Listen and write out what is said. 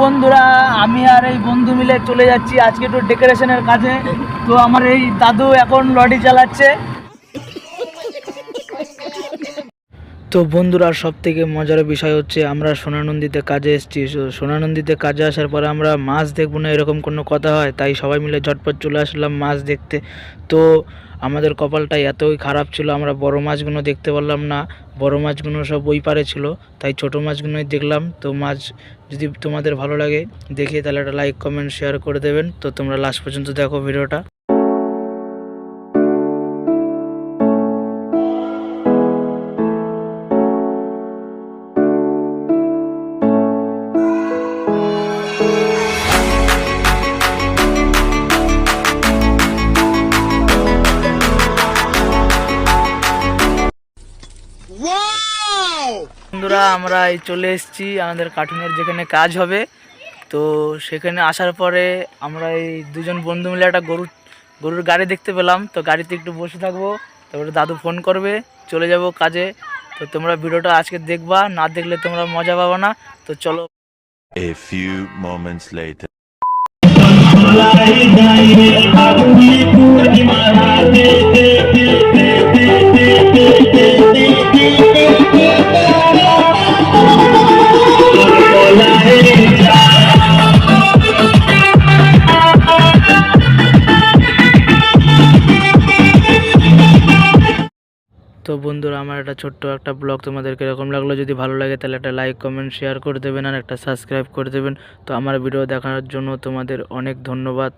বন্ধুরা, আমি আর এই বন্ধু মিলে চলে যাচ্ছি আজকে একটু ডেকোরেশনের কাজে। তো আমার এই দাদু এখন লরি চালাচ্ছে। তো বন্ধুরা, সব থেকে মজার বিষয় হচ্ছে আমরা সোনানন্দীতে কাজে এসেছি। সোনানন্দীতে কাজে আসার পরে আমরা মাছ দেখবো না এরকম কোনো কথা হয়, তাই সবাই মিলে ঝটপট চলে আসলাম মাছ দেখতে। তো আমাদের কপালটা এতই খারাপ ছিল, আমরা বড় মাছগুলো দেখতে পারলাম না। বড় মাছগুলো সব ওই পারে ছিল, তাই ছোট মাছগুলোই দেখলাম। তো মাছ যদি তোমাদের ভালো লাগে দেখে তাহলে একটা লাইক কমেন্ট শেয়ার করে দেবেন। তো তোমরা লাস্ট পর্যন্ত দেখো ভিডিওটা। বন্ধুরা, আমরা এই চলে এসেছি আমাদের কার্টুনের যেখানে কাজ হবে। তো সেখানে আসার পরে আমরা এই দুজন বন্ধু মিলে একটা গরুর গাড়ি দেখতে পেলাম। তো গাড়িতে একটু বসে থাকবো, তারপরে দাদু ফোন করবে, চলে যাব কাজে। তো তোমরা ভিডিওটা আজকে দেখবা, না দেখলে তোমরা মজা পাবে না। তো চলো। A few moments later. তো বন্ধুরা, আমার একটা ছোট্ট একটা ব্লগ তোমাদেরকে এরকম লাগলো, যদি ভালো লাগে তাহলে একটা লাইক কমেন্ট শেয়ার করে দেবেন আর একটা সাবস্ক্রাইব করে দেবেন। তো আমার ভিডিও দেখার জন্য তোমাদের অনেক ধন্যবাদ।